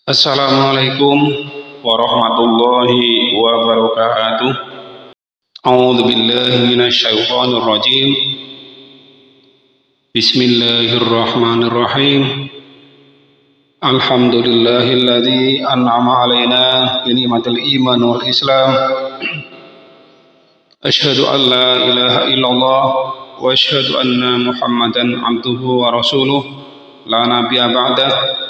Assalamualaikum warahmatullahi wabarakatuh. A'udzu billahi minasyaitonir rajim. Bismillahirrahmanirrahim. Alhamdulillahilladzi an'ama 'alaina bi ni'matil iman wal islam. Asyhadu an la ilaha illallah wa asyhadu anna Muhammadan 'abduhu wa rasuluh la nabiyya ba'dah.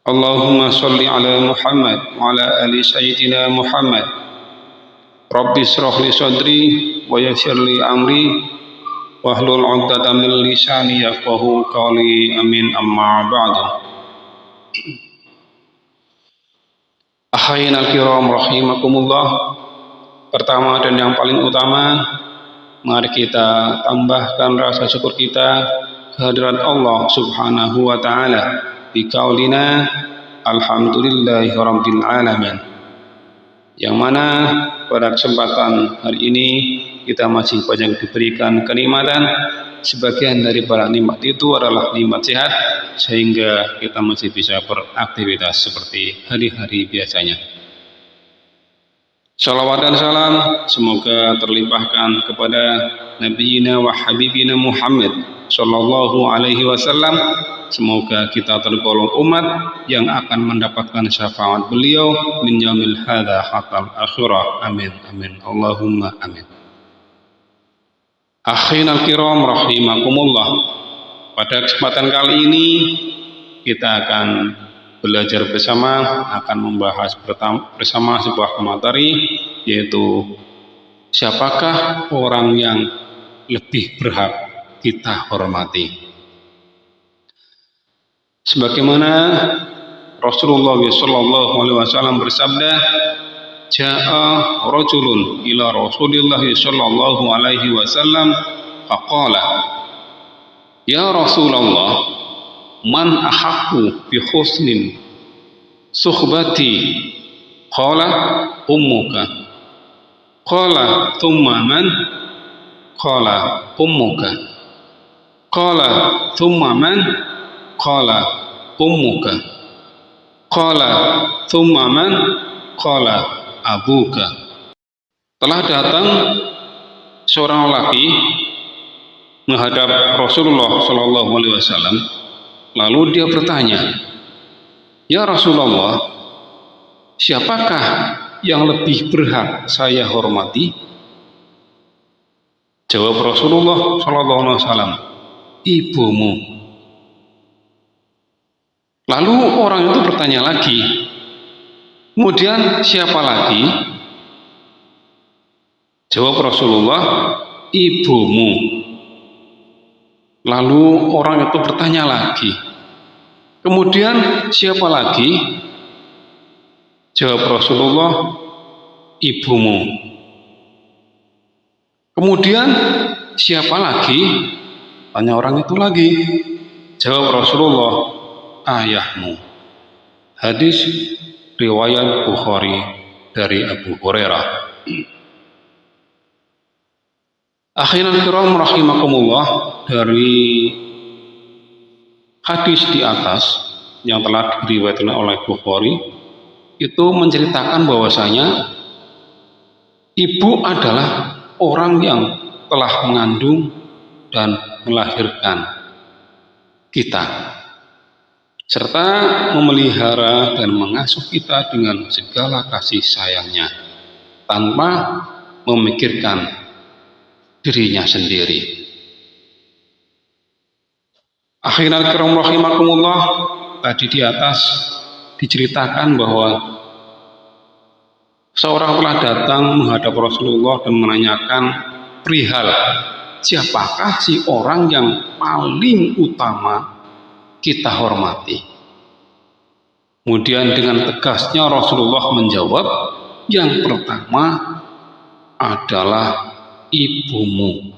Allahumma sholli ala Muhammad wa ala ali sayyidina Muhammad. Rabbi shrah li sadri wa yassir li amri wahlul 'uqdatam min lisani yafqahu qawli. Amin, amma ba'du. Akhayinal kiram rahimakumullah. Pertama dan yang paling utama, mari kita tambahkan rasa syukur kita kehadirat Allah Subhanahu wa taala bi qaulina alhamdulillahi rabbil alamin, yang mana pada kesempatan hari ini kita masih banyak diberikan kenikmatan. Sebagian dari para nikmat itu adalah nikmat sehat, sehingga kita masih bisa beraktivitas seperti hari-hari biasanya. Salawat dan salam semoga terlimpahkan kepada Nabiina wa Habibina Muhammad Sallallahu Alaihi Wasallam. Semoga kita tergolong umat yang akan mendapatkan syafaat beliau min yaumil hadza hatal akhirah. Amin amin Allahumma amin. Akhinal kiram rahimakumullah. Pada kesempatan kali ini kita akan belajar bersama, akan membahas bersama sebuah materi, yaitu siapakah orang yang lebih berhak kita hormati. Sebagaimana Rasulullah SAW bersabda, "Ja'a rajulun ila Rasulillah SAW faqala, ya Rasulullah, man ahaqqu bi husnin suhbati? Qala ummuka. Qala thumma man? Qala ummuka. Qala thumma man? Qala ummuka. Qala thumma man? Qala abuka." Telah datang seorang lelaki menghadap Rasulullah SAW. Lalu dia bertanya, "Ya Rasulullah, siapakah yang lebih berhak saya hormati?" Jawab Rasulullah SAW, "Ibumu." Lalu orang itu bertanya lagi, "Kemudian siapa lagi?" Jawab Rasulullah, "Ibumu." Lalu orang itu bertanya lagi, "Kemudian siapa lagi?" Jawab Rasulullah, "Ibumu." "Kemudian siapa lagi?" Tanya orang itu lagi. Jawab Rasulullah, "Ayahmu." Hadis riwayat Bukhari dari Abu Hurairah. Akhiran kiram rahimakumullah, dari hadis di atas yang telah diriwayatkan oleh Bukhari itu menceritakan bahwasanya ibu adalah orang yang telah mengandung dan melahirkan kita, serta memelihara dan mengasuh kita dengan segala kasih sayangnya tanpa memikirkan dirinya sendiri. Akhirul kiram rahimakumullah, tadi di atas diceritakan bahwa seorang telah datang menghadap Rasulullah dan menanyakan perihal siapakah si orang yang paling utama kita hormati. Kemudian dengan tegasnya Rasulullah menjawab, "Yang pertama adalah ibumu.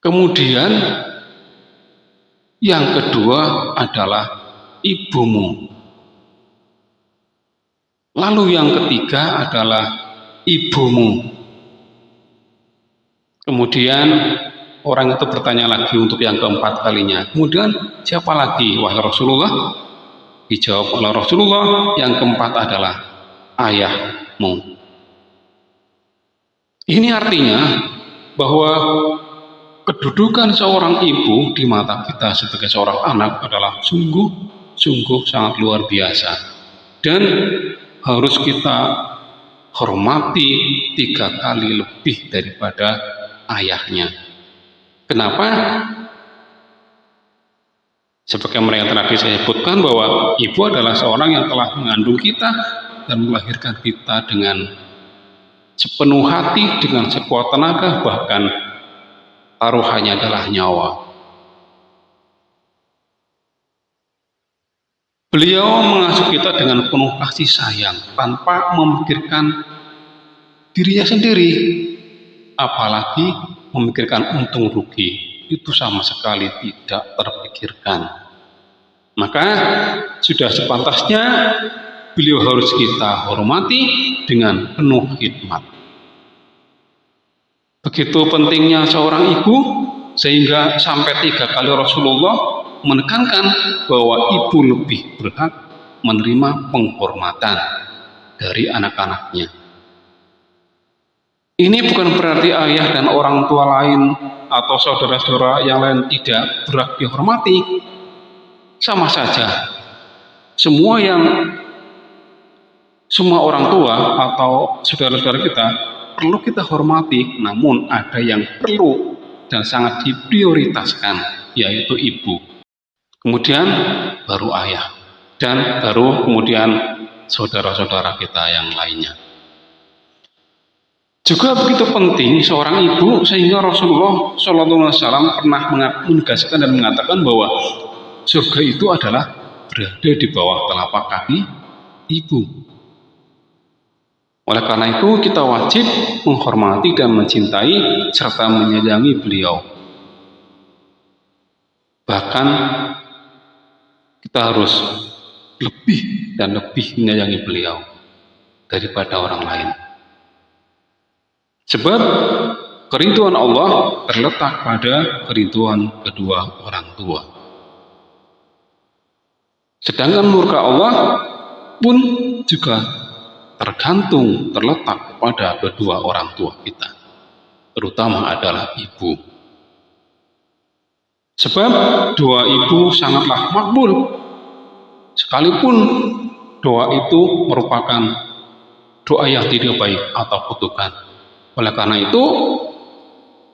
Kemudian yang kedua adalah ibumu. Lalu yang ketiga adalah ibumu. Kemudian orang itu bertanya lagi untuk yang keempat kalinya. Kemudian siapa lagi wahai Rasulullah? Dijawab oleh Rasulullah, yang keempat adalah ayahmu. Ini artinya bahwa kedudukan seorang ibu di mata kita sebagai seorang anak adalah sungguh sangat luar biasa, dan harus kita hormati 3 kali lebih daripada ayahnya. Kenapa? Sebagaimana yang tadi saya sebutkan bahwa ibu adalah seorang yang telah mengandung kita dan melahirkan kita dengan sepenuh hati, dengan sekuat tenaga, bahkan taruhannya adalah nyawa. Beliau mengasuh kita dengan penuh kasih sayang tanpa memikirkan dirinya sendiri, apalagi memikirkan untung rugi. Itu sama sekali tidak terpikirkan. Maka sudah sepantasnya beliau harus kita hormati dengan penuh khidmat. Begitu pentingnya seorang ibu, sehingga sampai 3 kali Rasulullah menekankan bahwa ibu lebih berhak menerima penghormatan dari anak-anaknya. Ini bukan berarti ayah dan orang tua lain atau saudara-saudara yang lain tidak berhak dihormati. Sama saja. Semua orang tua atau saudara-saudara kita perlu kita hormati, namun ada yang perlu dan sangat diprioritaskan, yaitu ibu. Kemudian baru ayah, dan baru kemudian saudara-saudara kita yang lainnya. Juga begitu penting seorang ibu, sehingga Rasulullah SAW pernah menegaskan dan mengatakan bahwa surga itu adalah berada di bawah telapak kaki ibu. Oleh karena itu kita wajib menghormati dan mencintai serta menyayangi beliau. Bahkan kita harus lebih dan lebih menyayangi beliau daripada orang lain. Sebab kerinduan Allah terletak pada kerinduan kedua orang tua. Sedangkan murka Allah pun juga terletak pada kedua orang tua kita, terutama adalah ibu. Sebab doa ibu sangatlah makbul, sekalipun doa itu merupakan doa yang tidak baik atau kutukan. Oleh karena itu,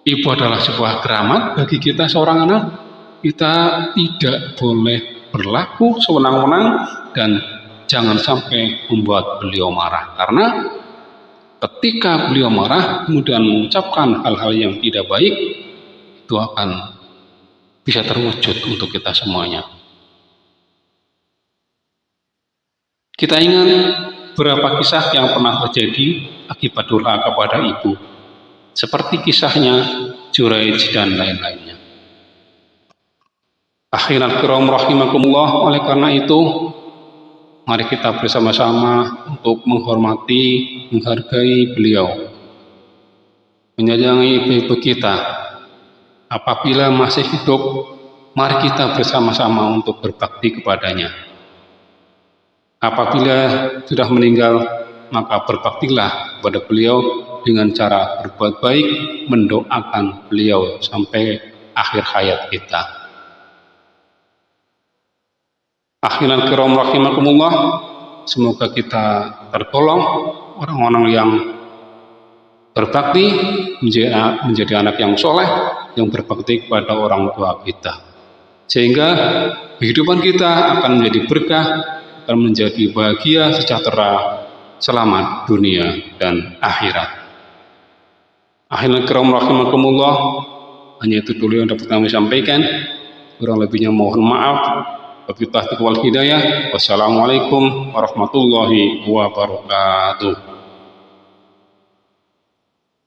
ibu adalah sebuah keramat bagi kita seorang anak. Kita tidak boleh berlaku sewenang-wenang dan jangan sampai membuat beliau marah. Karena ketika beliau marah kemudian mengucapkan hal-hal yang tidak baik, itu akan bisa terwujud untuk kita semuanya. Kita ingat beberapa kisah yang pernah terjadi akibat durhaka kepada ibu, seperti kisahnya Juraij dan lain-lainnya. Akhirul kiram rahimakumullah, oleh karena itu mari kita bersama-sama untuk menghormati, menghargai beliau, menyayangi ibu kita. Apabila masih hidup, mari kita bersama-sama untuk berbakti kepadanya. Apabila sudah meninggal, maka berbaktilah kepada beliau dengan cara berbuat baik, mendoakan beliau sampai akhir hayat kita. Akhirul kiram rahimakumullah, semoga kita tergolong orang-orang yang berbakti, menjadi anak yang soleh, yang berbakti kepada orang tua kita, sehingga kehidupan kita akan menjadi berkah, akan menjadi bahagia, sejahtera, selamat dunia dan akhirat. Akhirul kiram rahimakumullah, hanya itu dulu yang dapat kami sampaikan. Kurang lebihnya mohon maaf. Wabillahi taufiq wal hidayah. Wassalamualaikum warahmatullahi wabarakatuh.